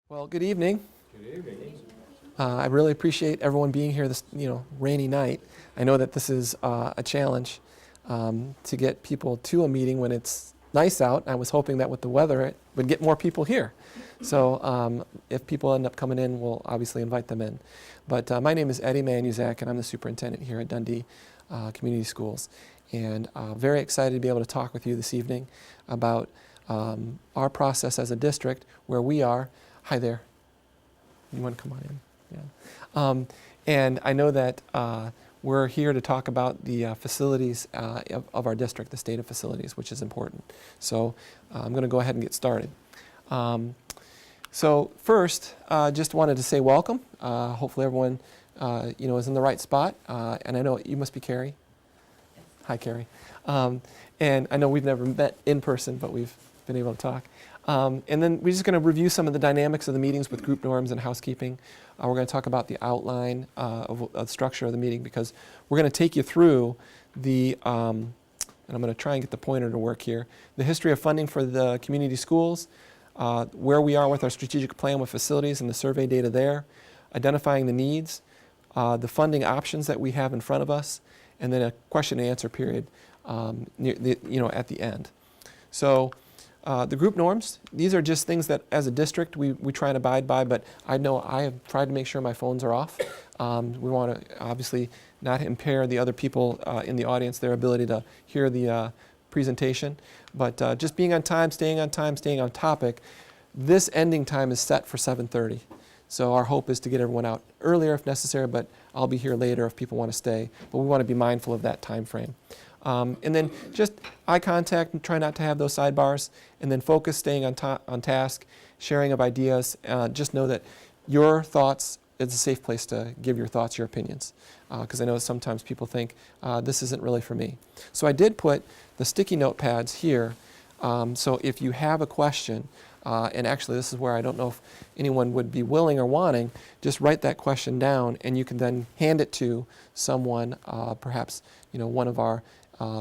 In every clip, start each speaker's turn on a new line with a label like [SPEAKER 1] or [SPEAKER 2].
[SPEAKER 1] Well, good evening.
[SPEAKER 2] Good evening.
[SPEAKER 1] I really appreciate everyone being here this, rainy night. I know that this is a challenge to get people to a meeting when it's nice out. I was hoping that with the weather it would get more people here. So if people end up coming in, we'll obviously invite them in. But my name is Eddie Manuzak, and I'm the superintendent here at Dundee Community Schools. And very excited to be able to talk with you this evening about our process as a district, where we are. Hi there. You want to come on in? Yeah. And I know that we're here to talk about the facilities of our district, the state of facilities, which is important. So I'm going to go ahead and get started. So first, just wanted to say welcome. Hopefully everyone is in the right spot. And I know you must be Carrie. Hi, Carrie. And I know we've never met in person, but we've been able to talk. And then we're just going to review some of the dynamics of the meetings with group norms and housekeeping. We're going to talk about the outline of the structure of the meeting, because we're going to take you through the, and I'm going to try and get the pointer to work here, the history of funding for the community schools, where we are with our strategic plan with facilities and the survey data there, identifying the needs, the funding options that we have in front of us, and then a question and answer period at the end. So the group norms, these are just things that as a district we try and abide by, but I know I have tried to make sure my phones are off. We want to obviously not impair the other people in the audience, their ability to hear the presentation, but just being on time, staying on topic. This ending time is set for 7:30. So our hope is to get everyone out earlier if necessary, but I'll be here later if people want to stay. But we want to be mindful of that time frame. And then just eye contact and try not to have those sidebars. And then focus, staying on task, sharing of ideas. Just know that your thoughts, it's a safe place to give your thoughts, your opinions. Because I know sometimes people think, this isn't really for me. So I did put the sticky notepads here. So if you have a question, and actually this is where I don't know if anyone would be willing or wanting, just write that question down and you can then hand it to someone, perhaps one of our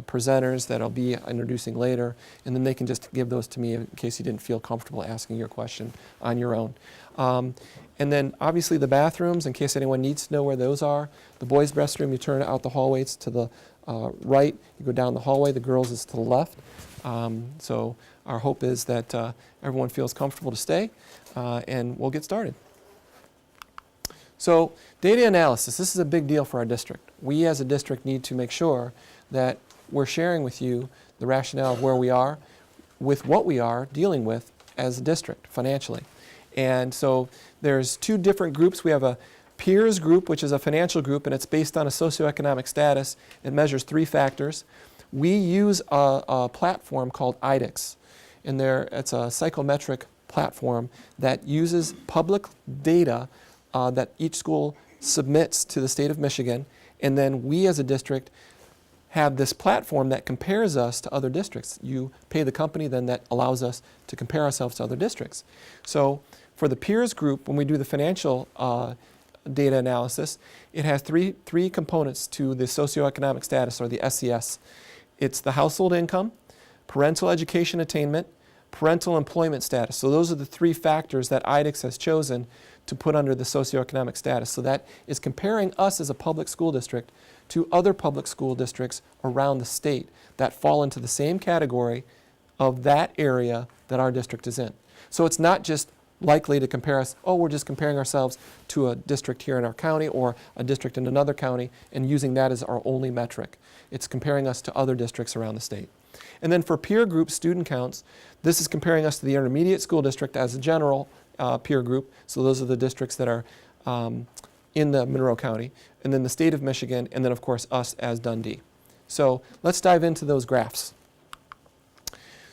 [SPEAKER 1] presenters that I'll be introducing later, and then they can just give those to me in case you didn't feel comfortable asking your question on your own. And then obviously the bathrooms, in case anyone needs to know where those are. The boys' restroom, you turn out the hallway, it's to the right, you go down the hallway, the girls' is to the left. So our hope is that everyone feels comfortable to stay, and we'll get started. So data analysis, this is a big deal for our district. We as a district need to make sure that we're sharing with you the rationale of where we are with what we are dealing with as a district financially. And so there's two different groups. We have a peers group, which is a financial group, and it's based on a socioeconomic status. It measures 3 factors. We use a platform called IDEX, and it's a psychometric platform that uses public data that each school submits to the state of Michigan, and then we as a district have this platform that compares us to other districts. You pay the company then that allows us to compare ourselves to other districts. So for the peers group, when we do the financial data analysis, it has three components to the socioeconomic status, or the SES. It's the household income, parental education attainment, parental employment status. So those are the 3 factors that IDEX has chosen to put under the socioeconomic status. So that is comparing us as a public school district to other public school districts around the state that fall into the same category of that area that our district is in. So it's not just likely to compare us, we're just comparing ourselves to a district here in our county or a district in another county and using that as our only metric. It's comparing us to other districts around the state. And then for peer group student counts, this is comparing us to the intermediate school district as a general peer group. So those are the districts that are in the Monroe County, and then the state of Michigan, and then of course us as Dundee. So let's dive into those graphs.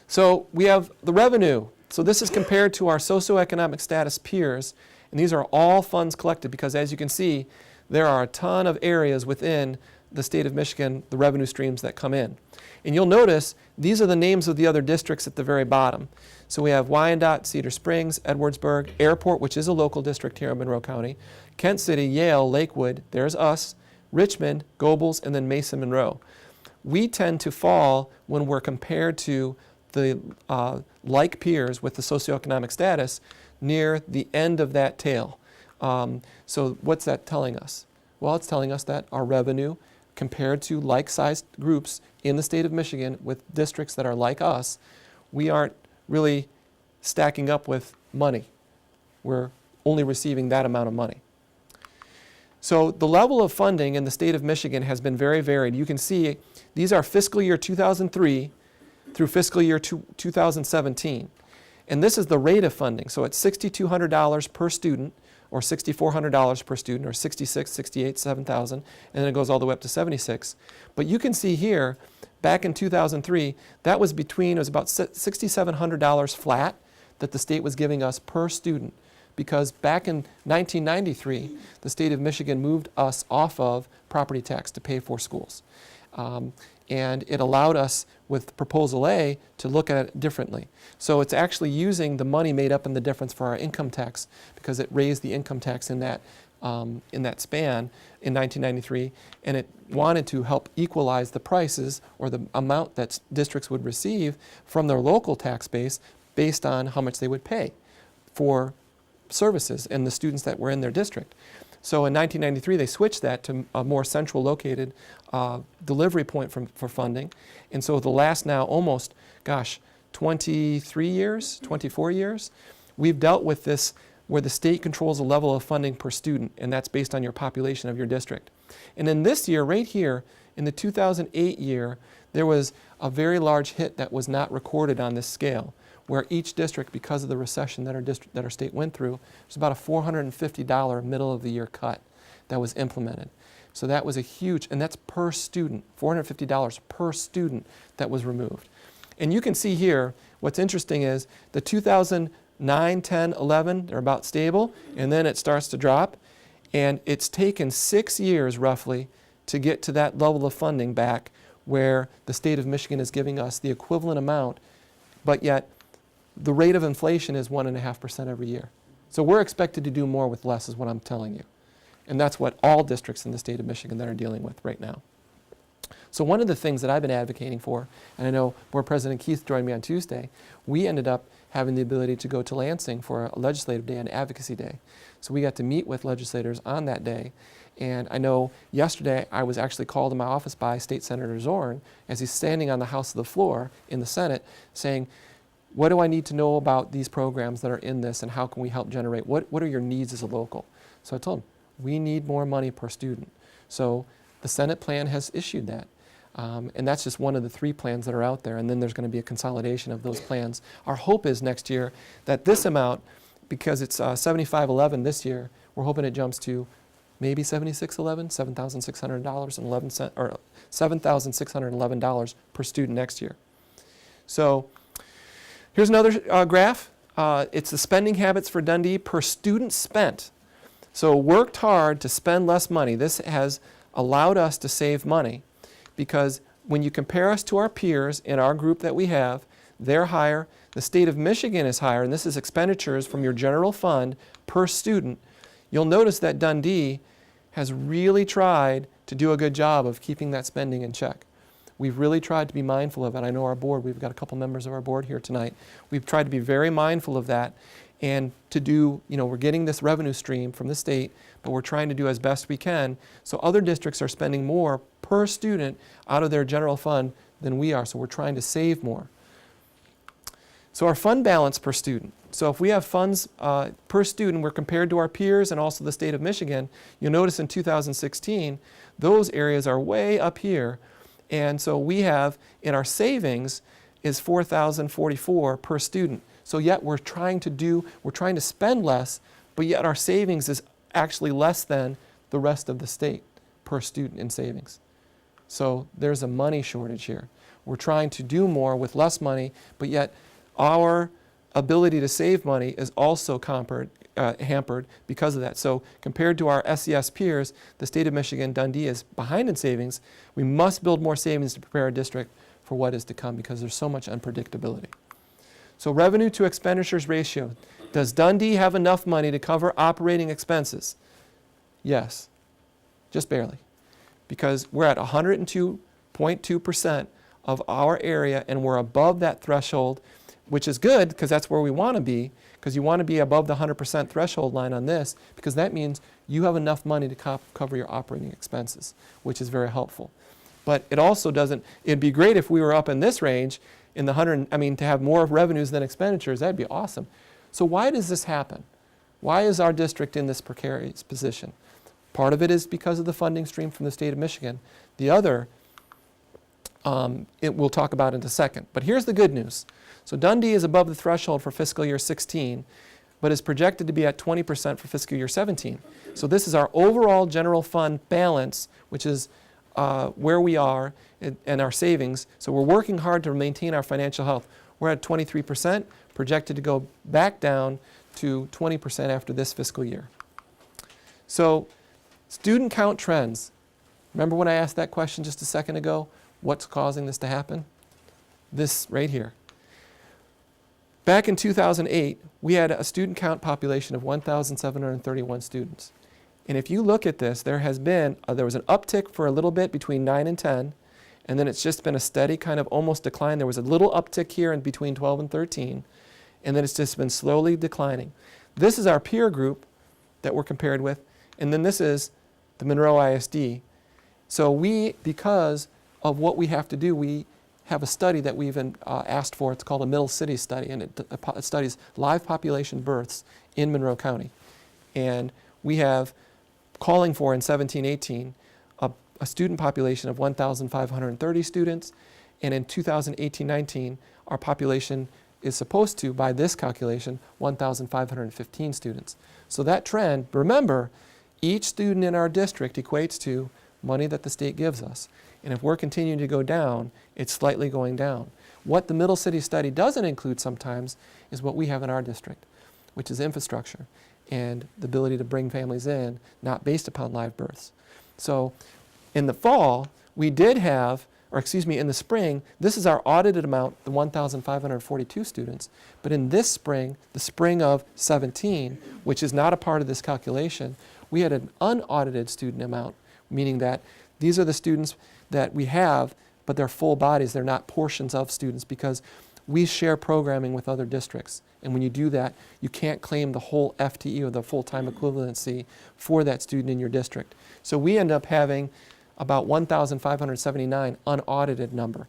[SPEAKER 1] So we have the revenue. So this is compared to our socioeconomic status peers, and these are all funds collected because, as you can see, there are a ton of areas within the state of Michigan, the revenue streams that come in. And you'll notice these are the names of the other districts at the very bottom. So we have Wyandotte, Cedar Springs, Edwardsburg, Airport, which is a local district here in Monroe County, Kent City, Yale, Lakewood, there's us, Richmond, Gobles, and then Mason Monroe. We tend to fall when we're compared to the like peers with the socioeconomic status near the end of that tail. So what's that telling us? Well, it's telling us that our revenue compared to like-sized groups in the state of Michigan with districts that are like us, we aren't really stacking up with money. We're only receiving that amount of money. So the level of funding in the state of Michigan has been very varied. You can see these are fiscal year 2003 through fiscal year 2017. And this is the rate of funding. So it's $6,200 per student, or $6,400 per student, or $66,000, $68,000, $7,000, and then it goes all the way up to $76,000. But you can see here, back in 2003, that was it was about $6,700 flat that the state was giving us per student. Because back in 1993, the state of Michigan moved us off of property tax to pay for schools. And it allowed us, with Proposal A, to look at it differently. So it's actually using the money made up in the difference for our income tax, because it raised the income tax in that span in 1993, and it wanted to help equalize the prices or the amount that districts would receive from their local tax base based on how much they would pay for services and the students that were in their district. So in 1993, they switched that to a more central located delivery point for funding. And so the last now almost, 23 years, 24 years, we've dealt with this where the state controls the level of funding per student, and that's based on your population of your district. And in this year, right here, in the 2008 year, there was a very large hit that was not recorded on this scale, where each district, because of the recession that our state went through, there's about a $450 middle of the year cut that was implemented. So that was a huge, and that's per student, $450 per student that was removed. And you can see here, what's interesting is the 2009, 10, 11, they're about stable, and then it starts to drop. And it's taken 6 years roughly to get to that level of funding back where the state of Michigan is giving us the equivalent amount, but yet the rate of inflation is 1.5% every year. So we're expected to do more with less is what I'm telling you. And that's what all districts in the state of Michigan that are dealing with right now. So one of the things that I've been advocating for, and I know Board President Keith joined me on Tuesday, we ended up having the ability to go to Lansing for a legislative day and advocacy day. So we got to meet with legislators on that day. And I know yesterday I was actually called in my office by State Senator Zorn as he's standing on the House of the floor in the Senate saying, what do I need to know about these programs that are in this, and how can we help generate? What are your needs as a local? So I told him, we need more money per student. So the Senate plan has issued that. And that's just one of the 3 plans that are out there, and then there's going to be a consolidation of those plans. Our hope is next year that this amount, because it's $7511 this year, we're hoping it jumps to maybe $7611, $7,600 or $7,611 per student next year. So here's another graph. It's the spending habits for Dundee per student spent. So worked hard to spend less money. This has allowed us to save money because when you compare us to our peers in our group that we have, they're higher. The state of Michigan is higher, and this is expenditures from your general fund per student. You'll notice that Dundee has really tried to do a good job of keeping that spending in check. We've really tried to be mindful of it. I know our board, we've got a couple members of our board here tonight. We've tried to be very mindful of that and to do, we're getting this revenue stream from the state, but we're trying to do as best we can. So other districts are spending more per student out of their general fund than we are, so we're trying to save more. So our fund balance per student. So if we have funds per student, we're compared to our peers and also the state of Michigan. You'll notice in 2016, those areas are way up here. And so we have, in our savings, is $4,044 per student. So yet we're trying to spend less, but yet our savings is actually less than the rest of the state per student in savings. So there's a money shortage here. We're trying to do more with less money, but yet our ability to save money is also hampered because of that. So compared to our SES peers, the state of Michigan, Dundee, is behind in savings. We must build more savings to prepare our district for what is to come because there's so much unpredictability. So revenue to expenditures ratio. Does Dundee have enough money to cover operating expenses? Yes, just barely. Because we're at 102.2% of our area and we're above that threshold, which is good because that's where we want to be, because you want to be above the 100% threshold line on this, because that means you have enough money to cover your operating expenses, which is very helpful. But it also doesn't, it'd be great if we were up in this range, in the 100, to have more revenues than expenditures. That'd be awesome. So why does this happen? Why is our district in this precarious position? Part of it is because of the funding stream from the state of Michigan. The other, we'll talk about in a second. But here's the good news. So Dundee is above the threshold for fiscal year 16, but is projected to be at 20% for fiscal year 17. So this is our overall general fund balance, which is where we are and our savings. So we're working hard to maintain our financial health. We're at 23%, projected to go back down to 20% after this fiscal year. So student count trends. Remember when I asked that question just a second ago? What's causing this to happen? This right here. Back in 2008, we had a student count population of 1,731 students. And if you look at this, there was an uptick for a little bit between 9 and 10, and then it's just been a steady kind of almost decline. There was a little uptick here in between 12 and 13, and then it's just been slowly declining. This is our peer group that we're compared with, and then this is the Monroe ISD. So we, because of what we have to do, we have a study that we've asked for. It's called a Middle City study, and it studies live population births in Monroe County. And we have calling for in 17-18 a student population of 1,530 students, and in 2018-19 our population is supposed to, by this calculation, 1,515 students. So that trend, remember, each student in our district equates to money that the state gives us. And if we're continuing to go down, it's slightly going down. What the Middle City study doesn't include sometimes is what we have in our district, which is infrastructure and the ability to bring families in, not based upon live births. So in the fall, we did have, in the spring, this is our audited amount, the 1,542 students. But in this spring, the spring of 17, which is not a part of this calculation, we had an unaudited student amount, meaning that these are the students that we have, but they're full bodies. They're not portions of students because we share programming with other districts. And when you do that, you can't claim the whole FTE or the full-time equivalency for that student in your district. So we end up having about 1,579 unaudited number.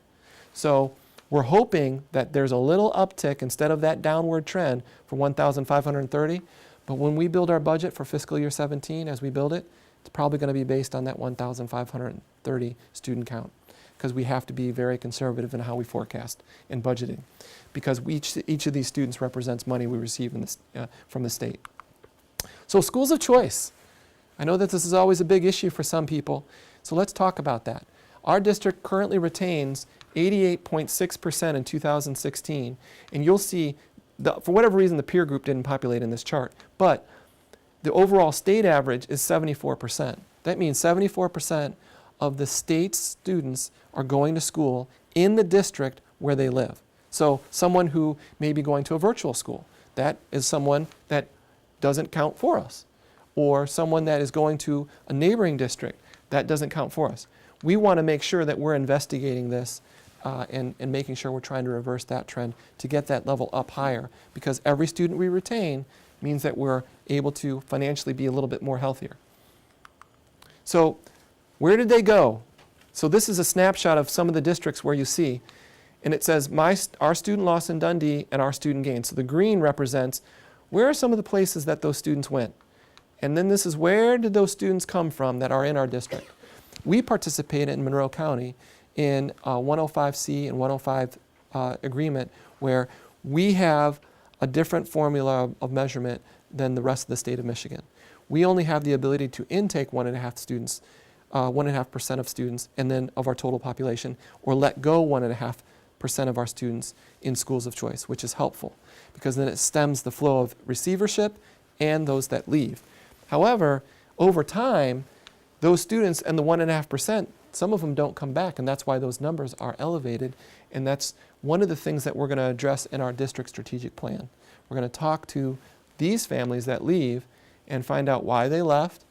[SPEAKER 1] So we're hoping that there's a little uptick instead of that downward trend for 1,530. But when we build our budget for fiscal year 17, as we build it, it's probably going to be based on that 1,530 student count, because we have to be very conservative in how we forecast and budgeting, because each of these students represents money we receive in this, from the state. So schools of choice. I know that this is always a big issue for some people, so let's talk about that. Our district currently retains 88.6% in 2016, and you'll see, for whatever reason, the peer group didn't populate in this chart, but the overall state average is 74%. That means 74% of the state's students are going to school in the district where they live. So someone who may be going to a virtual school, that is someone that doesn't count for us. Or someone that is going to a neighboring district, that doesn't count for us. We want to make sure that we're investigating this and making sure we're trying to reverse that trend to get that level up higher, because every student we retain means that we're able to financially be a little bit more healthier. So where did they go? So this is a snapshot of some of the districts where you see, and it says our student loss in Dundee and our student gain. So the green represents where are some of the places that those students went. And then this is where did those students come from that are in our district. We participate in Monroe County in 105C and 105 agreement, where we have a different formula of measurement than the rest of the state of Michigan. We only have the ability to intake 1.5 students, 1.5% of students, and then of our total population, or let go 1.5% of our students in schools of choice, which is helpful, because then it stems the flow of receivership and those that leave. However, over time, those students and the 1.5%, some of them don't come back, and that's why those numbers are elevated, and that's one of the things that we're going to address in our district strategic plan. We're going to talk to these families that leave and find out why they left,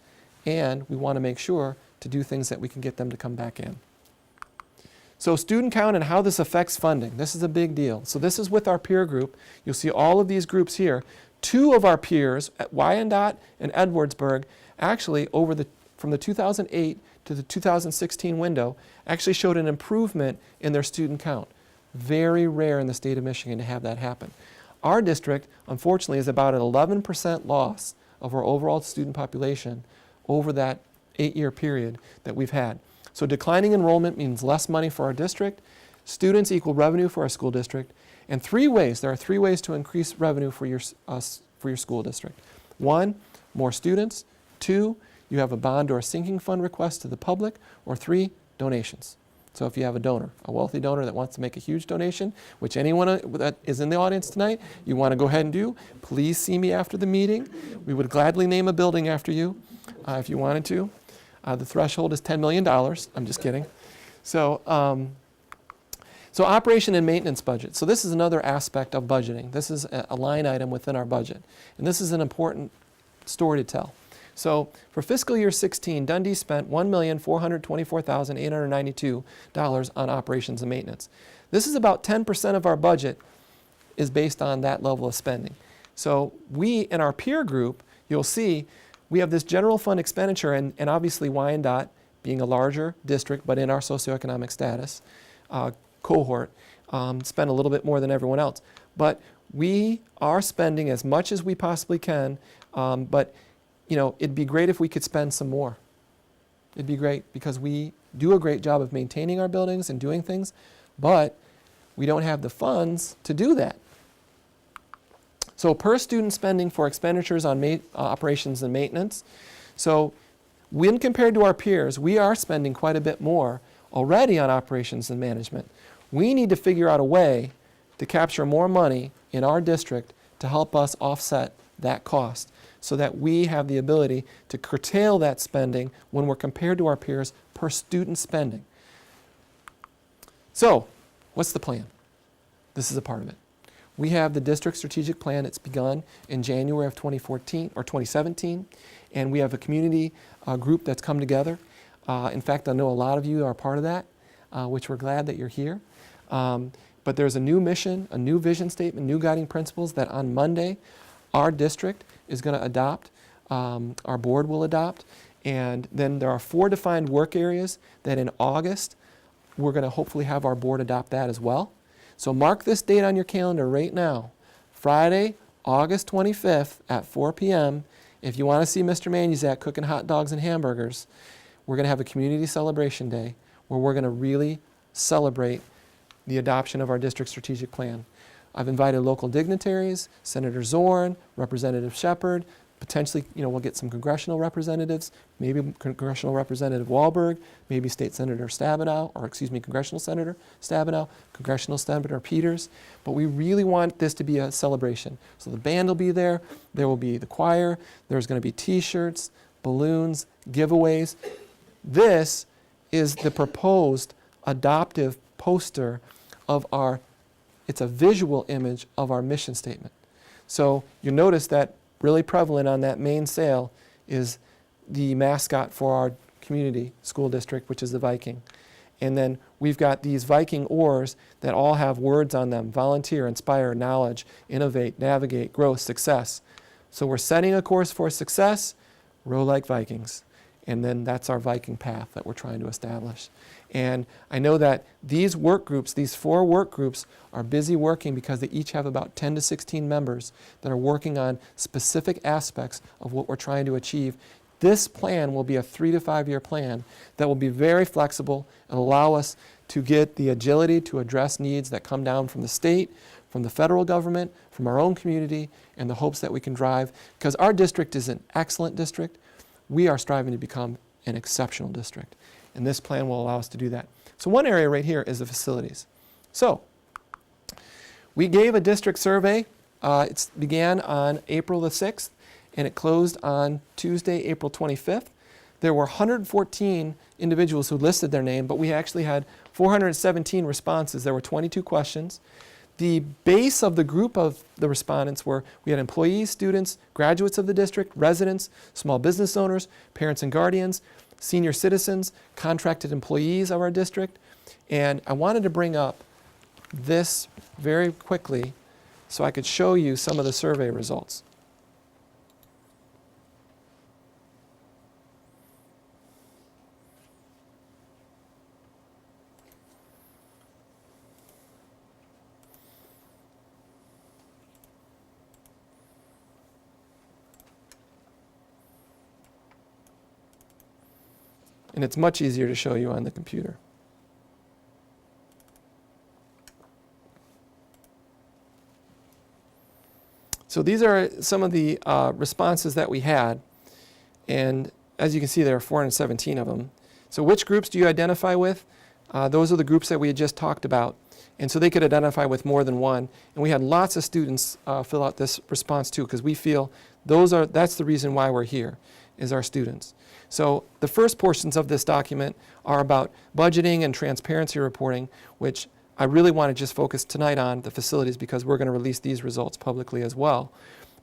[SPEAKER 1] and we want to make sure to do things that we can get them to come back in. So student count and how this affects funding. This is a big deal. So this is with our peer group. You'll see all of these groups here. Two of our peers, at Wyandotte and Edwardsburg, actually from the 2008 to the 2016 window, actually showed an improvement in their student count. Very rare in the state of Michigan to have that happen. Our district, unfortunately, is about an 11% loss of our overall student population over that 8-year period that we've had. So declining enrollment means less money for our district. Students equal revenue for our school district. And there are three ways to increase revenue for your school district. 1, more students. 2, you have a bond or a sinking fund request to the public. Or 3, donations. So if you have a donor, a wealthy donor that wants to make a huge donation, which anyone that is in the audience tonight, you want to go ahead and do, please see me after the meeting. We would gladly name a building after you if you wanted to. The threshold is $10 million. I'm just kidding. So operation and maintenance budget. So this is another aspect of budgeting. This is a line item within our budget. And this is an important story to tell. So for fiscal year 16, Dundee spent $1,424,892 on operations and maintenance. This is about 10% of our budget is based on that level of spending. So we, in our peer group, you'll see we have this general fund expenditure, and obviously Wyandotte, being a larger district, but in our socioeconomic status, cohort, spend a little bit more than everyone else. But we are spending as much as we possibly can, but it'd be great if we could spend some more. It'd be great because we do a great job of maintaining our buildings and doing things, but we don't have the funds to do that. So per student spending for expenditures on operations and maintenance. So when compared to our peers, we are spending quite a bit more already on operations and management. We need to figure out a way to capture more money in our district to help us offset that cost so that we have the ability to curtail that spending when we're compared to our peers per student spending. So, what's the plan? This is a part of it. We have the district strategic plan. It's begun in January of 2017, and we have a community group that's come together. In fact, I know a lot of you are part of that, which we're glad that you're here. But there's a new mission, a new vision statement, new guiding principles that on Monday our district is going to adopt, our board will adopt, and then there are 4 defined work areas that in August we're going to hopefully have our board adopt that as well. So mark this date on your calendar right now, Friday, August 25th at 4 p.m. If you want to see Mr. Manuzak cooking hot dogs and hamburgers, we're going to have a community celebration day where we're going to really celebrate the adoption of our district strategic plan. I've invited local dignitaries, Senator Zorn, Representative Shepard, potentially, we'll get some congressional representatives, maybe Congressional Representative Wahlberg, maybe State Senator Congressional Senator Stabenow, Congressional Senator Peters. But we really want this to be a celebration. So the band will be there, there will be the choir, there's going to be t-shirts, balloons, giveaways. This is the proposed adoptive poster of it's a visual image of our mission statement. So you'll notice that really prevalent on that main sail is the mascot for our community school district, which is the Viking. And then we've got these Viking oars that all have words on them: volunteer, inspire, knowledge, innovate, navigate, growth, success. So we're setting a course for success, row like Vikings. And then that's our Viking path that we're trying to establish. And I know that these work groups, these 4 work groups, are busy working because they each have about 10 to 16 members that are working on specific aspects of what we're trying to achieve. This plan will be a 3 to 5 year plan that will be very flexible and allow us to get the agility to address needs that come down from the state, from the federal government, from our own community, and the hopes that we can drive. Because our district is an excellent district. We are striving to become an exceptional district, and this plan will allow us to do that. So one area right here is the facilities. So we gave a district survey. It began on April the 6th, and it closed on Tuesday, April 25th. There were 114 individuals who listed their name, but we actually had 417 responses. There were 22 questions. The base of the group of the respondents we had employees, students, graduates of the district, residents, small business owners, parents and guardians, senior citizens, contracted employees of our district. And I wanted to bring up this very quickly so I could show you some of the survey results. And it's much easier to show you on the computer. So these are some of the responses that we had. And as you can see, there are 417 of them. So which groups do you identify with? Those are the groups that we had just talked about. And so they could identify with more than one. And we had lots of students fill out this response too, because we feel that's the reason why we're here, is our students. So the first portions of this document are about budgeting and transparency reporting, which I really want to just focus tonight on the facilities because we're going to release these results publicly as well.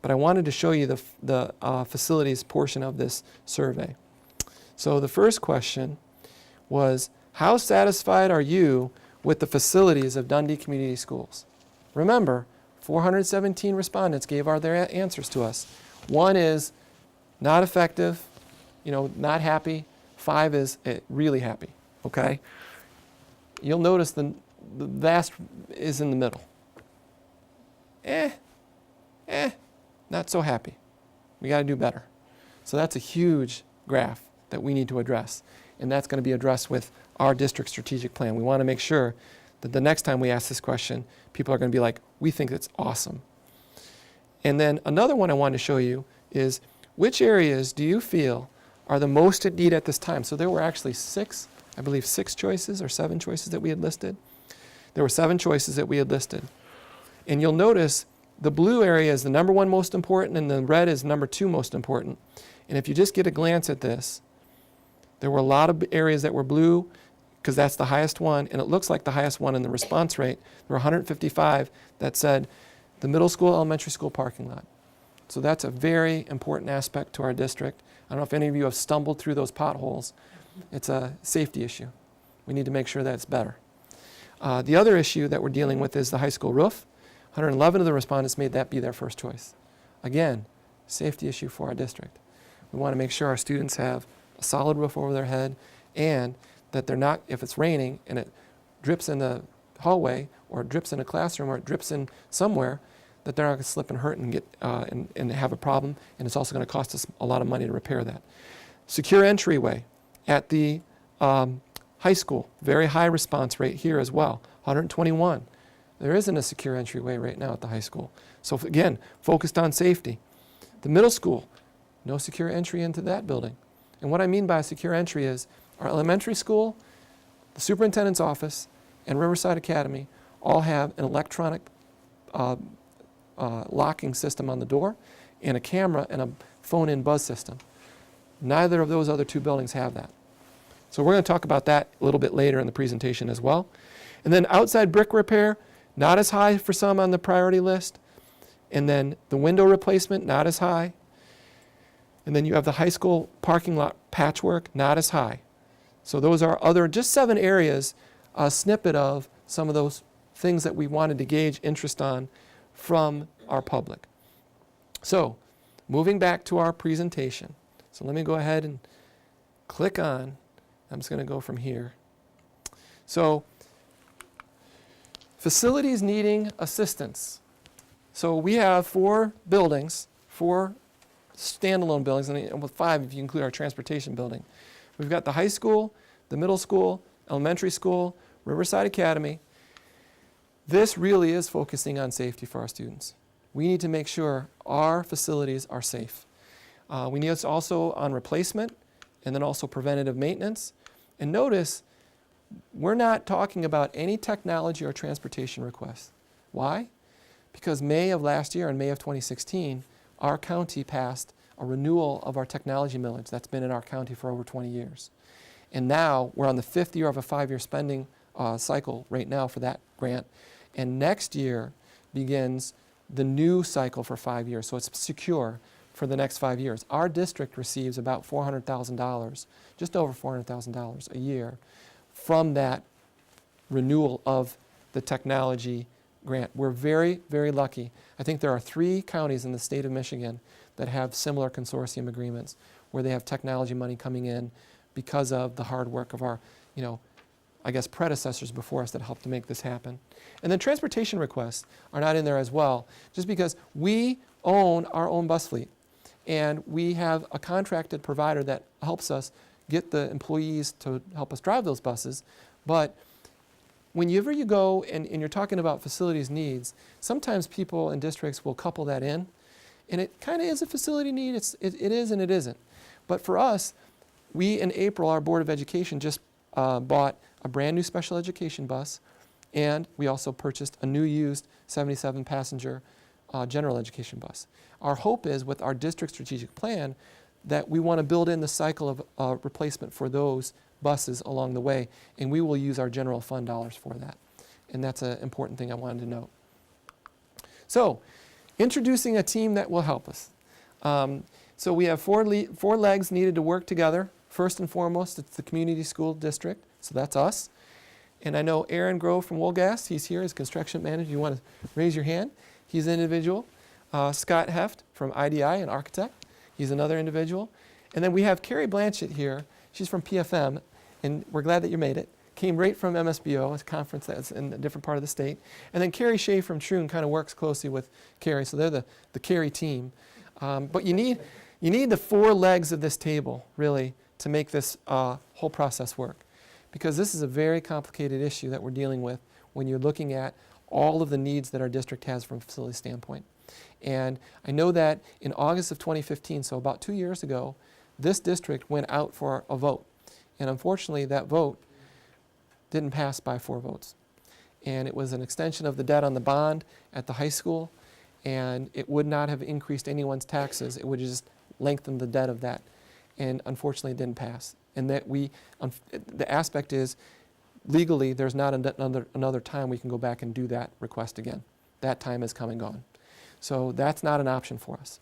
[SPEAKER 1] But I wanted to show you the facilities portion of this survey. So the first question was, how satisfied are you with the facilities of Dundee Community Schools? Remember, 417 respondents gave their answers to us. 1 is not effective, not happy. 5 is really happy, okay? You'll notice the vast is in the middle. Not so happy. We got to do better. So that's a huge graph that we need to address. And that's going to be addressed with our district strategic plan. We want to make sure that the next time we ask this question, people are going to be like, we think it's awesome. And then another one I wanted to show you is, which areas do you feel are the most in need at this time? So there were actually 6 choices or 7 choices that we had listed. There were 7 choices that we had listed. And you'll notice the blue area is the number 1 most important and the red is number 2 most important. And if you just get a glance at this, there were a lot of areas that were blue because that's the highest one, and it looks like the highest one in the response rate. There were 155 that said the middle school, elementary school parking lot. So that's a very important aspect to our district. I don't know if any of you have stumbled through those potholes. It's a safety issue. We need to make sure that it's better. The other issue that we're dealing with is the high school roof. 111 of the respondents made that be their first choice. Again, safety issue for our district. We want to make sure our students have a solid roof over their head and that they're not, if it's raining and it drips in the hallway or it drips in a classroom or it drips in somewhere, that they're not going to slip and hurt and get and have a problem, and it's also going to cost us a lot of money to repair that. Secure entryway at the high school, very high response rate here as well, 121. There isn't a secure entryway right now at the high school. So again, focused on safety. The middle school, no secure entry into that building. And what I mean by a secure entry is our elementary school, the superintendent's office, and Riverside Academy all have an electronic locking system on the door and a camera and a phone-in buzz system. Neither of those other 2 buildings have that. So we're going to talk about that a little bit later in the presentation as well. And then outside brick repair, not as high for some on the priority list. And then the window replacement, not as high. And then you have the high school parking lot patchwork, not as high. So those are just 7 areas, a snippet of some of those things that we wanted to gauge interest on from our public. So moving back to our presentation. So let me go ahead and click on, I'm just going to go from here. So facilities needing assistance. So we have 4 buildings, 4 standalone buildings, and with 5 if you include our transportation building. We've got the high school, the middle school, elementary school, Riverside Academy. This really is focusing on safety for our students. We need to make sure our facilities are safe. We need also on replacement and then also preventative maintenance. And notice, we're not talking about any technology or transportation requests. Why? Because May of last year, in May of 2016, our county passed a renewal of our technology millage that's been in our county for over 20 years. And now we're on the 5th year of a 5-year spending cycle right now for that grant. And next year begins the new cycle for 5 years. So it's secure for the next 5 years. Our district receives about $400,000, just over $400,000 a year from that renewal of the technology grant. We're very, very lucky. I think there are 3 counties in the state of Michigan that have similar consortium agreements where they have technology money coming in because of the hard work of our, predecessors before us that helped to make this happen. And then transportation requests are not in there as well, just because we own our own bus fleet. And we have a contracted provider that helps us get the employees to help us drive those buses. But whenever you go and you're talking about facilities needs, sometimes people in districts will couple that in. And it kind of is a facility need. It is and it isn't. But for us, we in April, our Board of Education just bought a brand new special education bus, and we also purchased a new used 77 passenger general education bus. Our hope is with our district strategic plan that we want to build in the cycle of replacement for those buses along the way, and we will use our general fund dollars for that. And that's an important thing I wanted to note. So, introducing a team that will help us. So we have four legs needed to work together. First and foremost, it's the community school district, so that's us. And I know Aaron Grove from Wolgast, he's here as construction manager. You want to raise your hand? He's an individual. Scott Heft from IDI, an architect. He's another individual. And then we have Carrie Blanchett here. She's from PFM, and we're glad that you made it. Came right from MSBO, a conference that's in a different part of the state. And then Carrie Shea from Troon kind of works closely with Carrie, so they're the Carrie team. But you need the four legs of this table, really, to make this whole process work. Because this is a very complicated issue that we're dealing with when you're looking at all of the needs that our district has from a facility standpoint. And I know that in August of 2015, so about 2 years ago, this district went out for a vote. And unfortunately, that vote didn't pass by 4 votes. And it was an extension of the debt on the bond at the high school, and it would not have increased anyone's taxes. It would just lengthen the debt of that. And unfortunately, it didn't pass. And that the aspect is, legally, there's not another time we can go back and do that request again. That time has come and gone. So that's not an option for us.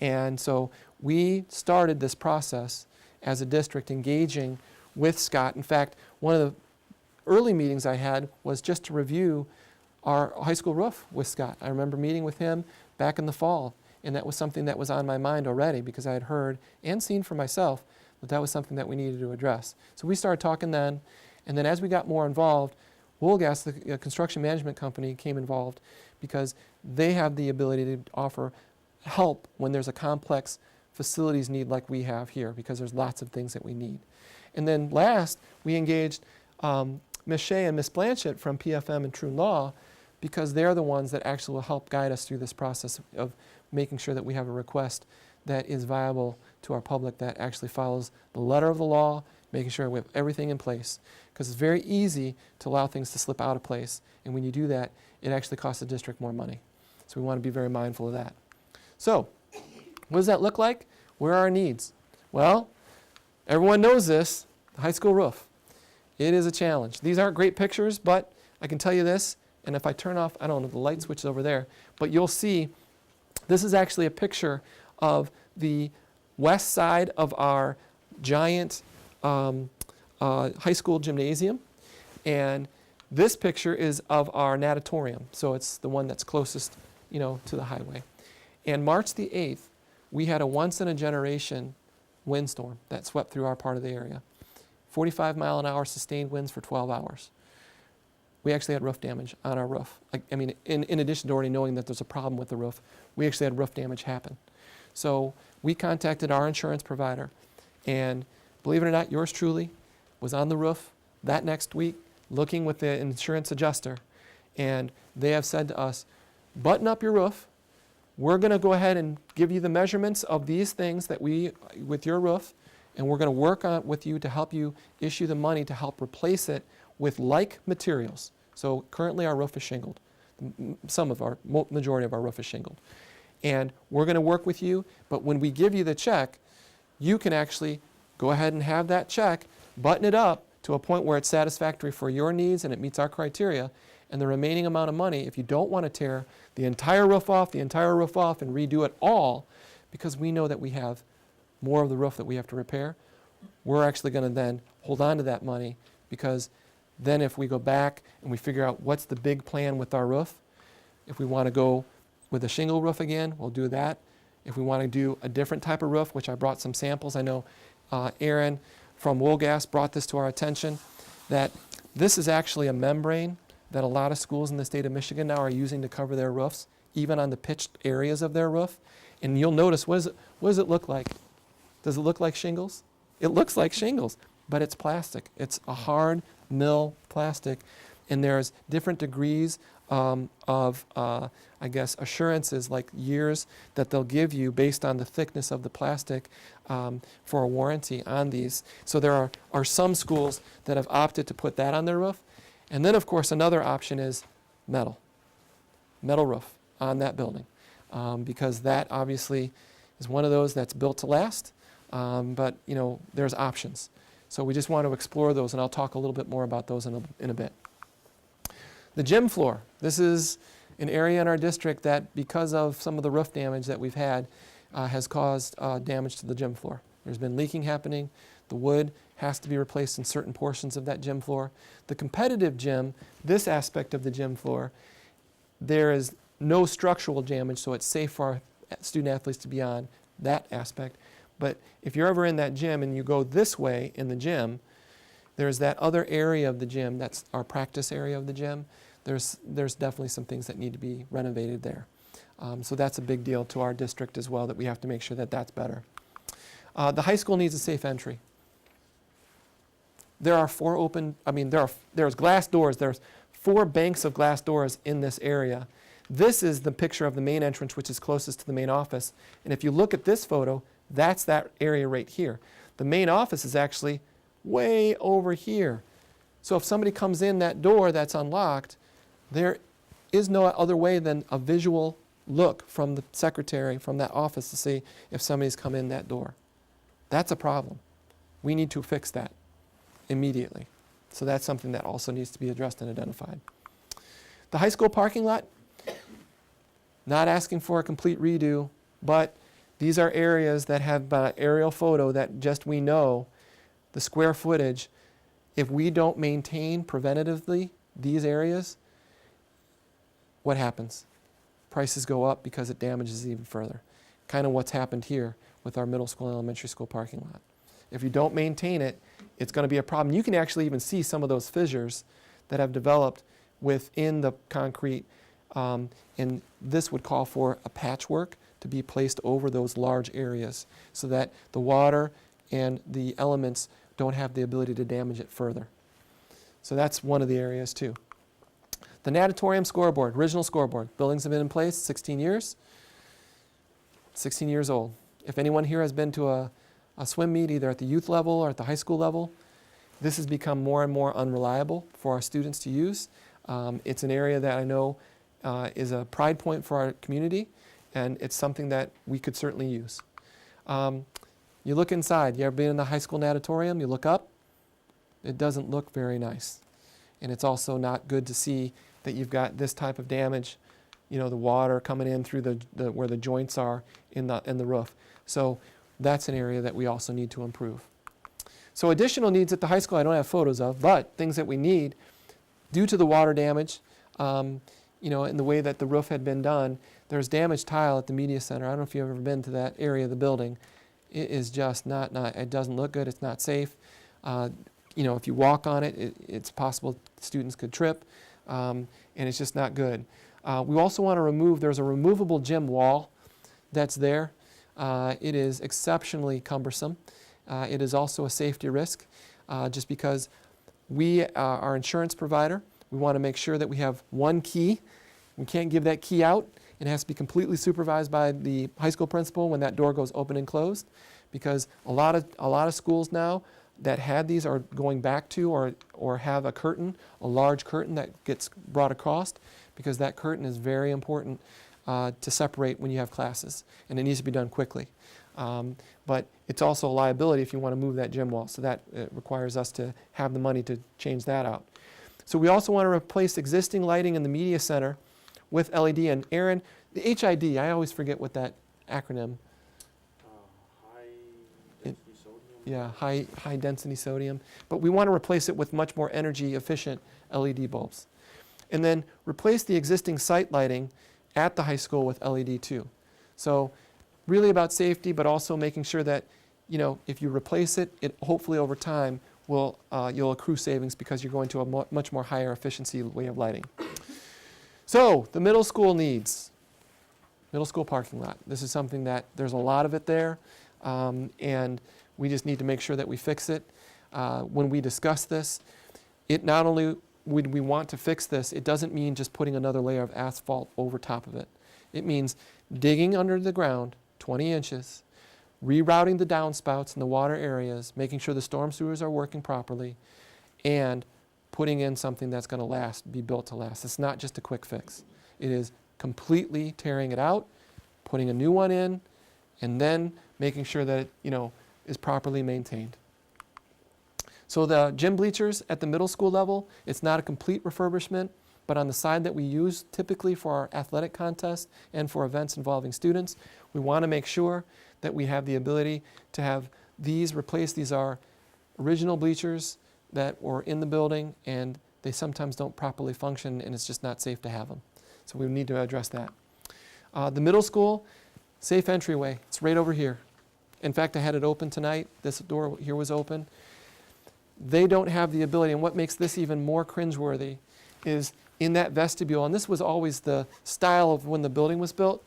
[SPEAKER 1] And so we started this process as a district engaging with Scott. In fact, one of the early meetings I had was just to review our high school roof with Scott. I remember meeting with him back in the fall, and that was something that was on my mind already because I had heard and seen for myself that that was something that we needed to address. So we started talking then, and then as we got more involved, Wolgast, the construction management company, came involved because they have the ability to offer help when there's a complex facilities need like we have here, because there's lots of things that we need. And then last, we engaged Ms. Shea and Ms. Blanchett from PFM and Troon Law, because they're the ones that actually will help guide us through this process of making sure that we have a request that is viable to our public, that actually follows the letter of the law, making sure we have everything in place. Because it's very easy to allow things to slip out of place, and when you do that, it actually costs the district more money. So we want to be very mindful of that. So, what does that look like? Where are our needs? Well, everyone knows this, the high school roof. It is a challenge. These aren't great pictures, but I can tell you this, and if I turn off, I don't know, the light switch is over there, but you'll see this is actually a picture of the west side of our giant high school gymnasium, and this picture is of our natatorium, so it's the one that's closest, to the highway. And March the 8th, we had a once-in-a-generation windstorm that swept through our part of the area. 45-mile-an-hour sustained winds for 12 hours. We actually had roof damage on our roof. I mean, in addition to already knowing that there's a problem with the roof, we actually had roof damage happen. So we contacted our insurance provider, and believe it or not, yours truly was on the roof that next week looking with the insurance adjuster, and they have said to us, button up your roof. We're going to go ahead and give you the measurements of these things that with your roof, and we're going to work on with you to help you issue the money to help replace it with like materials. So currently our roof is shingled. Majority of our roof is shingled. And we're going to work with you, but when we give you the check, you can actually go ahead and have that check, button it up to a point where it's satisfactory for your needs and it meets our criteria, and the remaining amount of money, if you don't want to tear the entire roof off and redo it all, because we know that we have more of the roof that we have to repair, we're actually going to then hold on to that money, because then if we go back and we figure out what's the big plan with our roof, if we want to go with a shingle roof again, we'll do that. If we want to do a different type of roof, which I brought some samples, I know Aaron from Wolgast brought this to our attention, that this is actually a membrane that a lot of schools in the state of Michigan now are using to cover their roofs, even on the pitched areas of their roof. And you'll notice, what does it look like? Does it look like shingles? It looks like shingles, but it's plastic. It's a hard mill plastic, and there's different degrees of, I guess, assurances, like years that they'll give you based on the thickness of the plastic for a warranty on these. So there are some schools that have opted to put that on their roof. And then, of course, another option is metal roof on that building, because that obviously is one of those that's built to last, but there's options. So we just want to explore those, and I'll talk a little bit more about those in a bit. The gym floor. This is an area in our district that, because of some of the roof damage that we've had, has caused damage to the gym floor. There's been leaking happening. The wood has to be replaced in certain portions of that gym floor. The competitive gym, this aspect of the gym floor, there is no structural damage, so it's safe for our student athletes to be on that aspect. But if you're ever in that gym and you go this way in the gym, there's that other area of the gym, that's our practice area of the gym. There's definitely some things that need to be renovated there. So that's a big deal to our district as well, that we have to make sure that that's better. The high school needs a safe entry. There are there's glass doors. There's 4 banks of glass doors in this area. This is the picture of the main entrance, which is closest to the main office. And if you look at this photo, that's that area right here. The main office is actually way over here. So if somebody comes in that door that's unlocked, there is no other way than a visual look from the secretary, from that office, to see if somebody's come in that door. That's a problem. We need to fix that immediately. So that's something that also needs to be addressed and identified. The high school parking lot, not asking for a complete redo, but these are areas that have an aerial photo that just we know the square footage. If we don't maintain preventatively these areas, what happens? Prices go up because it damages even further. Kind of what's happened here with our middle school and elementary school parking lot. If you don't maintain it, it's going to be a problem. You can actually even see some of those fissures that have developed within the concrete, and this would call for a patchwork to be placed over those large areas so that the water and the elements don't have the ability to damage it further. So that's one of the areas too. The natatorium scoreboard, original scoreboard. Buildings have been in place 16 years. 16 years old. If anyone here has been to a swim meet, either at the youth level or at the high school level, this has become more and more unreliable for our students to use. It's an area that I know is a pride point for our community, and it's something that we could certainly use. You look inside. You ever been in the high school natatorium? You look up. It doesn't look very nice. And it's also not good to see that you've got this type of damage, the water coming in through the where the joints are in the roof. So that's an area that we also need to improve. So additional needs at the high school I don't have photos of, but things that we need due to the water damage, in the way that the roof had been done. There's damaged tile at the media center. I don't know if you've ever been to that area of the building. It is just not it doesn't look good. It's not safe. If you walk on it, it's possible students could trip, and it's just not good. We also want to remove, there's a removable gym wall that's there. It is exceptionally cumbersome. It is also a safety risk, just because we, our insurance provider, we want to make sure that we have one key. We can't give that key out. It has to be completely supervised by the high school principal when that door goes open and closed, because a lot of schools now that had these are going back to or have a curtain, a large curtain that gets brought across, because that curtain is very important to separate when you have classes, and it needs to be done quickly. But it's also a liability if you want to move that gym wall, so that requires us to have the money to change that out. So we also want to replace existing lighting in the media center with LED. And Aaron, the HID, I always forget what that acronym.
[SPEAKER 2] High-density sodium.
[SPEAKER 1] Yeah, high density sodium. But we want to replace it with much more energy efficient LED bulbs. And then replace the existing site lighting at the high school with LED too. So really about safety, but also making sure that, if you replace it, it hopefully over time you'll accrue savings because you're going to a much more higher efficiency way of lighting. So the middle school needs. Middle school parking lot. This is something that there's a lot of it there, and We just need to make sure that we fix it. When we discuss this, it not only would we want to fix this, it doesn't mean just putting another layer of asphalt over top of it. It means digging under the ground 20 inches, rerouting the downspouts in the water areas, making sure the storm sewers are working properly, and putting in something that's going to last, be built to last. It's not just a quick fix. It is completely tearing it out, putting a new one in, and then making sure that it, is properly maintained. So the gym bleachers at the middle school level, it's not a complete refurbishment, but on the side that we use typically for our athletic contests and for events involving students, we want to make sure that we have the ability to have these replaced. These are original bleachers that were in the building, and they sometimes don't properly function, and it's just not safe to have them. So we need to address that. The middle school, safe entryway. It's right over here. In fact, I had it open tonight. This door here was open. They don't have the ability, and what makes this even more cringeworthy is in that vestibule, and this was always the style of when the building was built.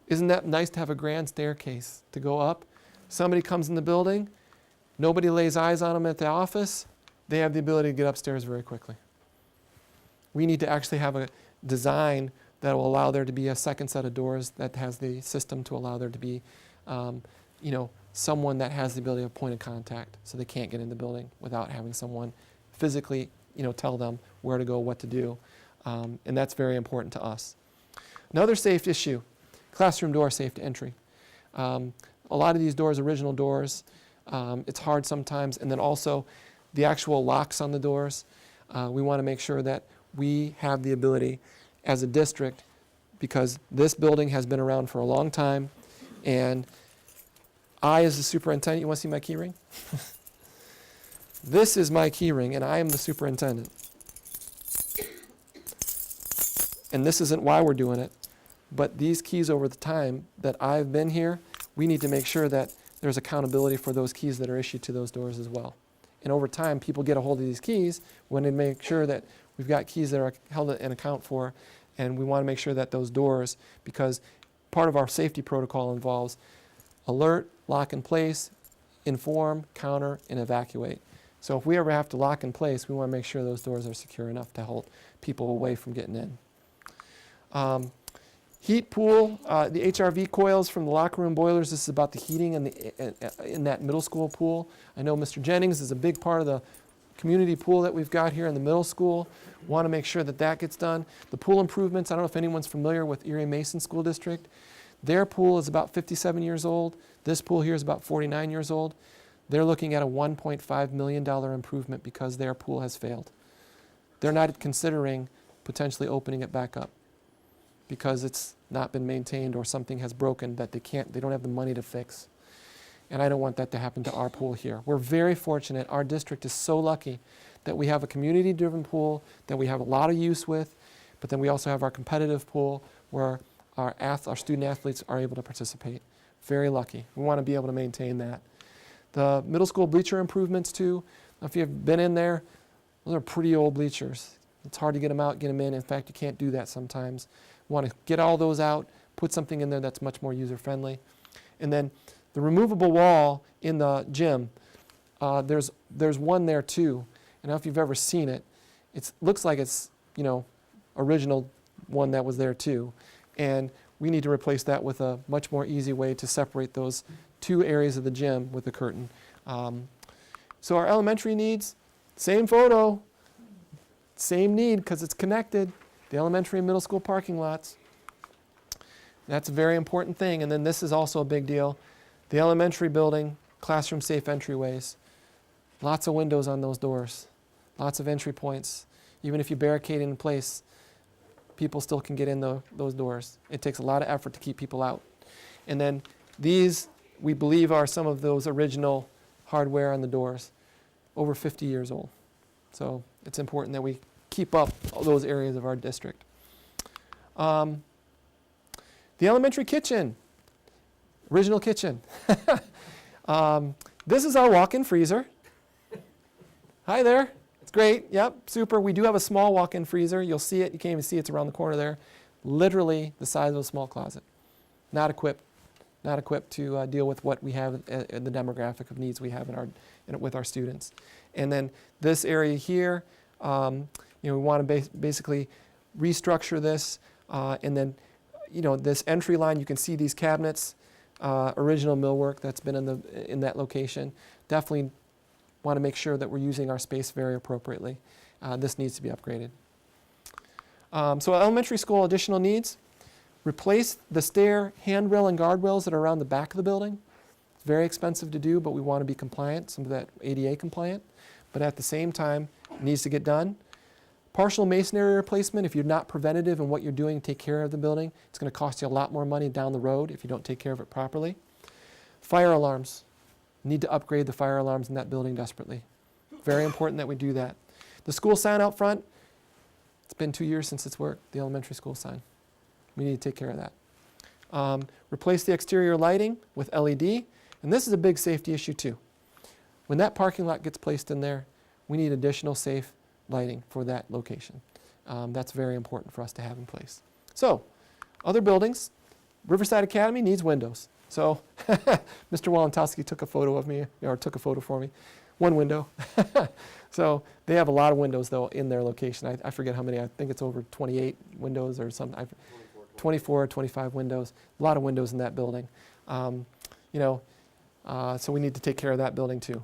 [SPEAKER 1] Isn't that nice to have a grand staircase to go up? Somebody comes in the building, nobody lays eyes on them at the office, they have the ability to get upstairs very quickly. We need to actually have a design that will allow there to be a second set of doors that has the system to allow there to be, someone that has the ability of point of contact, so they can't get in the building without having someone physically, tell them where to go, what to do, and that's very important to us. Another safe issue, classroom door safe to entry. A lot of these doors, original doors, it's hard sometimes, and then also the actual locks on the doors. We want to make sure that we have the ability as a district, because this building has been around for a long time, and I, as the superintendent, you want to see my key ring? This is my key ring, and I am the superintendent. And this isn't why we're doing it, but these keys over the time that I've been here, we need to make sure that there's accountability for those keys that are issued to those doors as well. And over time, people get a hold of these keys when they make sure that we've got keys that are held in account for, and we want to make sure that those doors, because part of our safety protocol involves alert, lock in place, inform, counter, and evacuate. So if we ever have to lock in place, we want to make sure those doors are secure enough to hold people away from getting in. Heat pool, the HRV coils from the locker room boilers, this is about the heating in that middle school pool. I know Mr. Jennings is a big part of the community pool that we've got here in the middle school. Want to make sure that that gets done. The pool improvements, I don't know if anyone's familiar with Erie Mason School District. Their pool is about 57 years old. This pool here is about 49 years old. They're looking at a $1.5 million improvement because their pool has failed. They're not considering potentially opening it back up because it's not been maintained or something has broken that they don't have the money to fix. And I don't want that to happen to our pool here. We're very fortunate. Our district is so lucky that we have a community-driven pool that we have a lot of use with, but then we also have our competitive pool where our student athletes are able to participate. Very lucky. We want to be able to maintain that. The middle school bleacher improvements too, if you've been in there, those are pretty old bleachers. It's hard to get them out, get them in. In fact, you can't do that sometimes. We want to get all those out, put something in there that's much more user-friendly. And then the removable wall in the gym, there's one there too. I don't know if you've ever seen it. It looks like it's, original one that was there too. And we need to replace that with a much more easy way to separate those two areas of the gym with the curtain. So our elementary needs, same photo, same need because it's connected. The elementary and middle school parking lots. That's a very important thing. And then this is also a big deal. The elementary building, classroom safe entryways. Lots of windows on those doors. Lots of entry points. Even if you barricade in place, people still can get in those doors. It takes a lot of effort to keep people out. And then these, we believe, are some of those original hardware on the doors, over 50 years old. So it's important that we keep up all those areas of our district. The elementary kitchen, original kitchen. This is our walk-in freezer. Hi there. It's great. Yep, super. We do have a small walk-in freezer. You'll see it. You can't even see it. It's around the corner there. Literally the size of a small closet. Not equipped not equipped to deal with what we have, the demographic of needs we have with our students. And then this area here, we want to basically restructure this, and then, this entry line, you can see these cabinets, original millwork that's been in that location. Definitely want to make sure that we're using our space very appropriately. This needs to be upgraded. So elementary school additional needs. Replace the stair, handrail, and guardrails that are around the back of the building. It's very expensive to do, but we want to be compliant, some of that ADA compliant. But at the same time, it needs to get done. Partial masonry replacement, if you're not preventative in what you're doing to take care of the building, it's going to cost you a lot more money down the road if you don't take care of it properly. Fire alarms. Need to upgrade the fire alarms in that building desperately. Very important that we do that. The school sign out front, it's been 2 years since it's worked, the elementary school sign. We need to take care of that. Replace the exterior lighting with LED, and this is a big safety issue too. When that parking lot gets placed in there, we need additional safe lighting for that location. That's very important for us to have in place. So, other buildings, Riverside Academy needs windows. So, Mr. Walentowski took a photo of me, or took a photo for me. One window. So, they have a lot of windows though in their location. I forget how many, I think it's over 28 windows or something. 24, 25 windows. A lot of windows in that building. So we need to take care of that building too.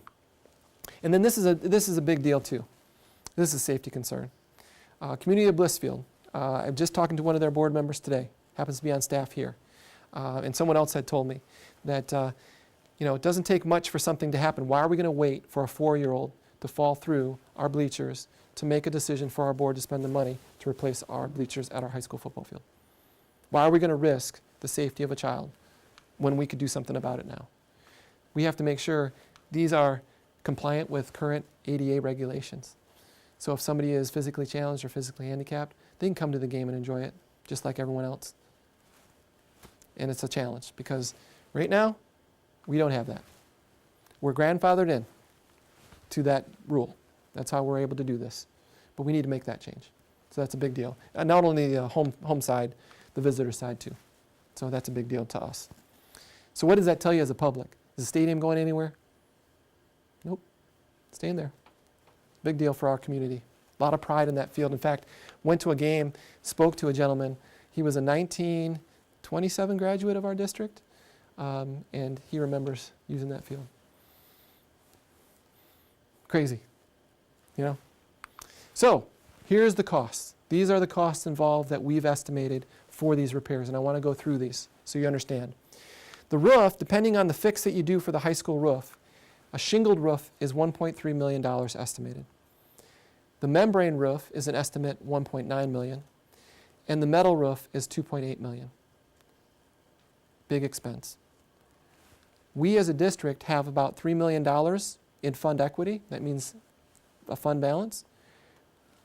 [SPEAKER 1] And then this is a big deal too. This is a safety concern. Community of Blissfield. I'm just talking to one of their board members today. Happens to be on staff here. And someone else had told me that it doesn't take much for something to happen. Why are we going to wait for a 4-year-old to fall through our bleachers to make a decision for our board to spend the money to replace our bleachers at our high school football field? Why are we going to risk the safety of a child when we could do something about it now? We have to make sure these are compliant with current ADA regulations. So if somebody is physically challenged or physically handicapped, they can come to the game and enjoy it just like everyone else. And it's a challenge because right now, we don't have that. We're grandfathered in to that rule. That's how we're able to do this. But we need to make that change. So that's a big deal. And not only the home side, the visitor side too. So that's a big deal to us. So what does that tell you as a public? Is the stadium going anywhere? Nope. Staying there. Big deal for our community. A lot of pride in that field. In fact, went to a game, spoke to a gentleman. He was a 1927 graduate of our district, and he remembers using that field. Crazy, So, here's the costs. These are the costs involved that we've estimated for these repairs, and I want to go through these so you understand. The roof, depending on the fix that you do for the high school roof, a shingled roof is $1.3 million estimated. The membrane roof is an estimate $1.9 million, and the metal roof is $2.8 million. Big expense. We as a district have about $3 million in fund equity. That means a fund balance.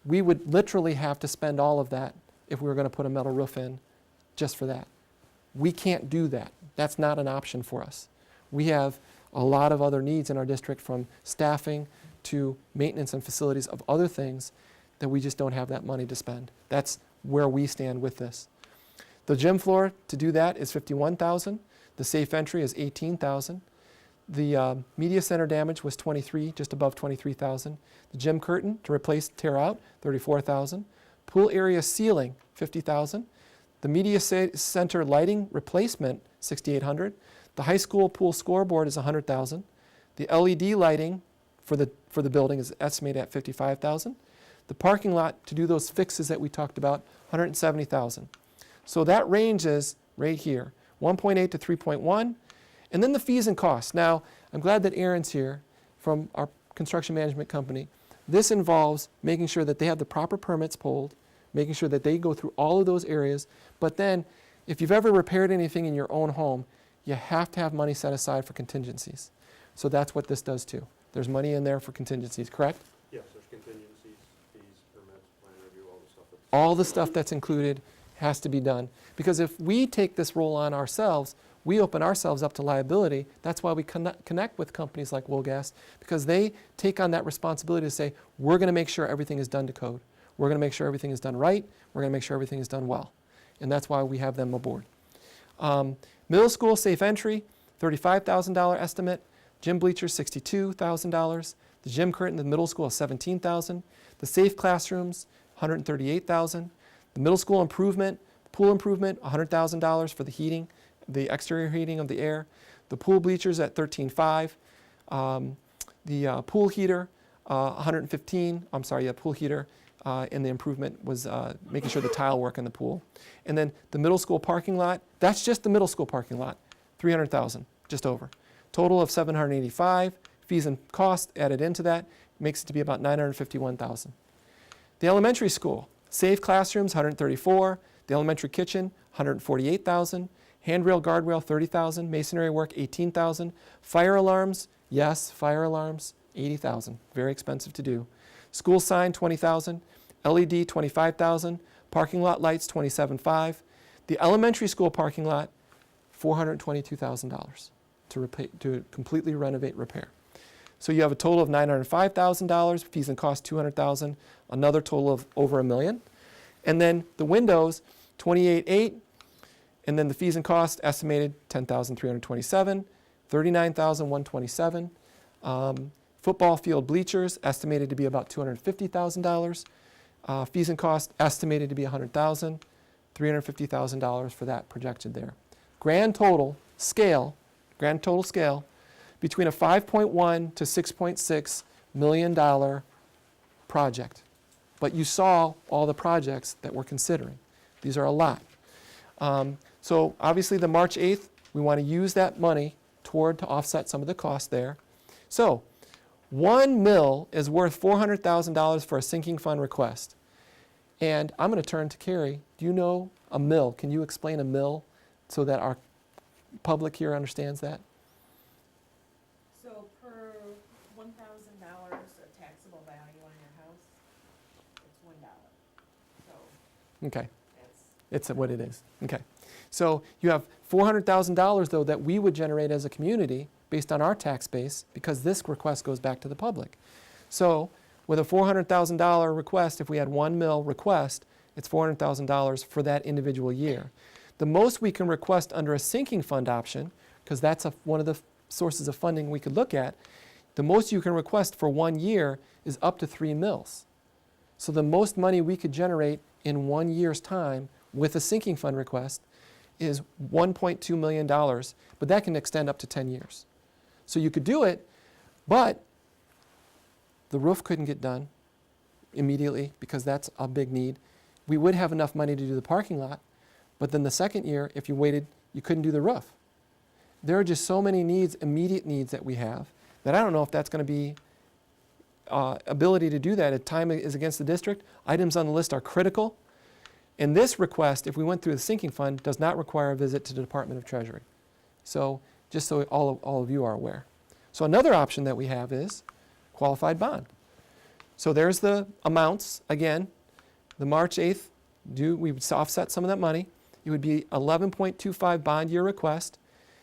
[SPEAKER 1] We would literally have to spend all of that if we were going to put a metal roof in just for that. We can't do that. That's not an option for us. We have a lot of other needs in our district, from staffing to maintenance and facilities of other things that we just don't have that money to spend. That's where we stand with this. The gym floor, to do that, is $51,000. The safe entry is $18,000. The media center damage was just above $23,000. The gym curtain to replace, tear out, $34,000. Pool area ceiling, $50,000. The media center lighting replacement, $6,800. The high school pool scoreboard is $100,000. The LED lighting for the building is estimated at $55,000. The parking lot, to do those fixes that we talked about, $170,000. So that range is right here, 1.8 to 3.1. And then the fees and costs. Now, I'm glad that Aaron's here from our construction management company. This involves making sure that they have the proper permits pulled, making sure that they go through all of those areas. But then, if you've ever repaired anything in your own home, you have to have money set aside for contingencies. So that's what this does too. There's money in there for contingencies, correct?
[SPEAKER 2] Yes, there's contingencies, fees, permits, plan review, all the stuff.
[SPEAKER 1] All the stuff that's included has to be done. Because if we take this role on ourselves, we open ourselves up to liability. That's why we connect with companies like Woolgas, because they take on that responsibility to say, we're going to make sure everything is done to code. We're going to make sure everything is done right. We're going to make sure everything is done well. And that's why we have them aboard. Middle school safe entry, $35,000 estimate. Gym bleachers, $62,000. The gym curtain in the middle school is $17,000. The safe classrooms, $138,000. The middle school improvement, pool improvement, $100,000 for the heating, the exterior heating of the air. The pool bleachers at $13,500. The pool heater, $115,000. I'm sorry, yeah, pool heater. And the improvement was making sure the tile work in the pool. And then the middle school parking lot, that's just the middle school parking lot, $300,000, just over. Total of $785,000. Fees and costs added into that makes it to be about $951,000. The elementary school, safe classrooms, $134,000. The elementary kitchen, $148,000. Handrail, guardrail, $30,000. Masonry work, $18,000. Fire alarms, yes, fire alarms, $80,000. Very expensive to do. School sign, $20,000. LED, $25,000. Parking lot lights, $27,500. The elementary school parking lot, $422,000 to completely renovate, repair. So you have a total of $905,000. Fees and costs, $200,000. Another total of over $1 million. And then the windows, $28,800. And then the fees and costs estimated $10,327. $39,127. Football field bleachers estimated to be about $250,000. Fees and costs estimated to be $100,000. $350,000 for that projected there. Grand total scale between a $5.1 to $6.6 million project. But you saw all the projects that we're considering. These are a lot. So obviously the March 8th, we want to use that money to offset some of the costs there. So 1 mil is worth $400,000 for a sinking fund request. And I'm going to turn to Carrie. Do you know a mil? Can you explain a mil so that our public here understands that?
[SPEAKER 3] So per $1,000 of taxable value on your house, it's $1. So
[SPEAKER 1] Okay,
[SPEAKER 3] that's,
[SPEAKER 1] it's what it is. Okay. So you have $400,000 though that we would generate as a community based on our tax base because this request goes back to the public. So with a $400,000 request, if we had 1 mil request, it's $400,000 for that individual year. The most we can request under a sinking fund option, because that's one of the sources of funding we could look at, the most you can request for 1 year is up to 3 mils. So the most money we could generate in 1 year's time with a sinking fund request is $1.2 million, but that can extend up to 10 years. So you could do it, but the roof couldn't get done immediately because that's a big need. We would have enough money to do the parking lot, but then the second year, if you waited, you couldn't do the roof. There are just so many needs, immediate needs that we have, that I don't know if that's going to be ability to do that. If time is against the district, items on the list are critical. And this request, if we went through the sinking fund, does not require a visit to the Department of Treasury. So just so all of you are aware. So another option that we have is qualified bond. So there's the amounts. Again, the March 8th, we would offset some of that money. It would be 11.25 bond year request.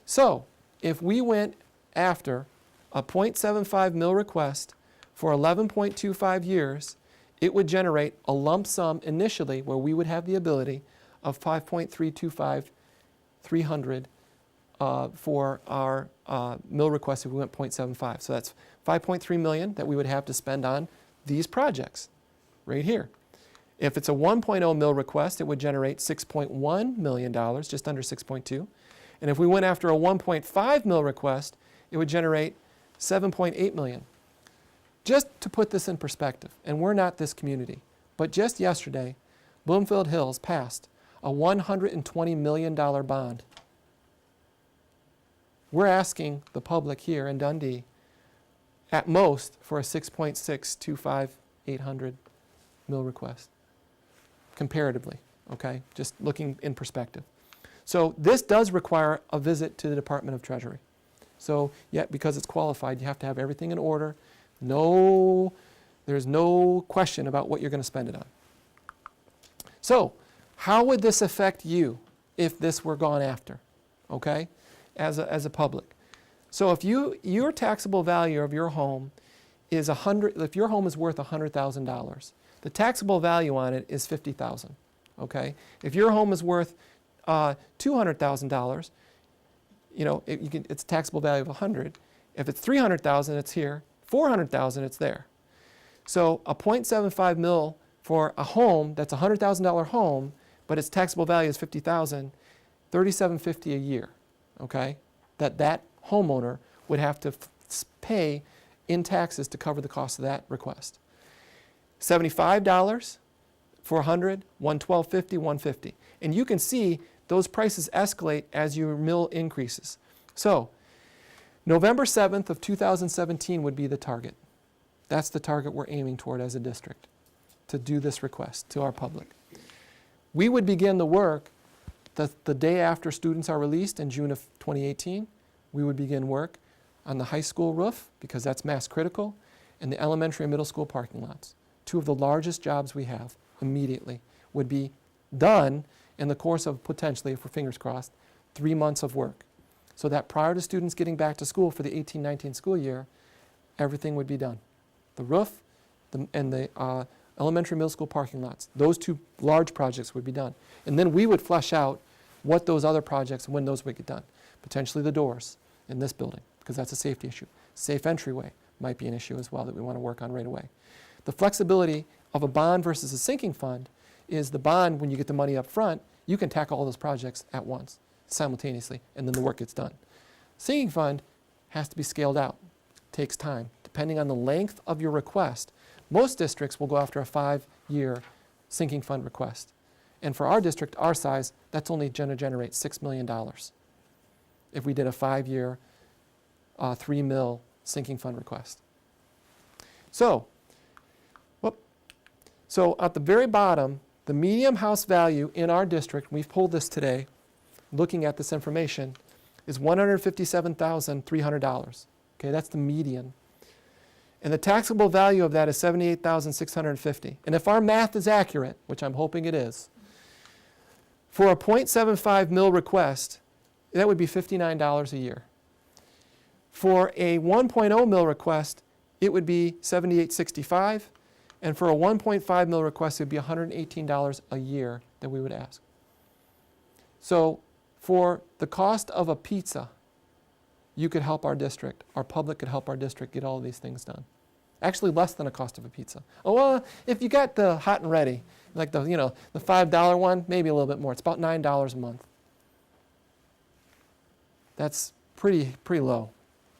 [SPEAKER 1] So if we went after a 0.75 mil request for 11.25 years, it would generate a lump sum initially where we would have the ability of 5.325,300 for our mill request if we went 0.75. So that's 5.3 million that we would have to spend on these projects right here. If it's a 1.0 mil request, it would generate $6.1 million, just under 6.2. And if we went after a 1.5 mil request, it would generate 7.8 million. Just to put this in perspective, and we're not this community, but just yesterday, Bloomfield Hills passed a $120 million bond. We're asking the public here in Dundee, at most, for a 6.625800 mil request, comparatively, okay? Just looking in perspective. So this does require a visit to the Department of Treasury. So, yeah, because it's qualified, you have to have everything in order. There's no question about what you're going to spend it on. So, how would this affect you if this were gone after, okay, as a public? So if your taxable value of your home is if your home is worth $100,000, the taxable value on it is $50,000, okay? If your home is worth $200,000, you know, it's a taxable value of 100. If it's 300,000, it's here. 400,000, it's there. So a 0.75 mil for a home that's a $100,000 home, but its taxable value is 50,000, $3,750 a year. Okay, that homeowner would have to pay in taxes to cover the cost of that request. $75 for 100, $112.50, $150. And you can see those prices escalate as your mill increases. So November 7th of 2017 would be the target. That's the target we're aiming toward as a district, to do this request to our public. We would begin the work the day after students are released in June of 2018. We would begin work on the high school roof, because that's mass critical, and the elementary and middle school parking lots. Two of the largest jobs we have immediately would be done in the course of potentially, if we're fingers crossed, 3 months of work. So that prior to students getting back to school for the 18-19 school year, everything would be done. The roof and the elementary middle school parking lots, those two large projects would be done. And then we would flesh out what those other projects and when those would get done. Potentially the doors in this building, because that's a safety issue. Safe entryway might be an issue as well that we want to work on right away. The flexibility of a bond versus a sinking fund is the bond, when you get the money up front, you can tackle all those projects at once, simultaneously, and then the work gets done. Sinking fund has to be scaled out. Takes time. Depending on the length of your request, most districts will go after a 5-year sinking fund request. And for our district, our size, that's only going to generate $6 million if we did a 5-year, 3 mil sinking fund request. So at the very bottom, the median house value in our district, we've pulled this today, looking at this information, is $157,300. Okay, that's the median. And the taxable value of that is $78,650. And if our math is accurate, which I'm hoping it is, for a 0.75 mil request, that would be $59 a year. For a 1.0 mil request, it would be $78.65. And for a 1.5 mil request, it would be $118 a year that we would ask. So for the cost of a pizza, you could help our district, our public could help our district get all of these things done. Actually less than the cost of a pizza. Oh, well, if you got the hot and ready, like the $5 one, maybe a little bit more. It's about $9 a month. That's pretty low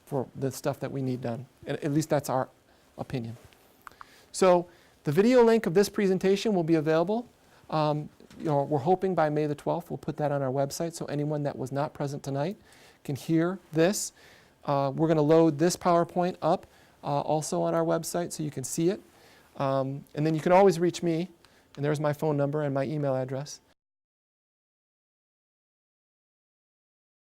[SPEAKER 1] for the stuff that we need done. At least that's our opinion. So the video link of this presentation will be available. We're hoping by May the 12th, we'll put that on our website so anyone that was not present tonight can hear this. We're going to load this PowerPoint up also on our website so you can see it. And then you can always reach me, and there's my phone number and my email address.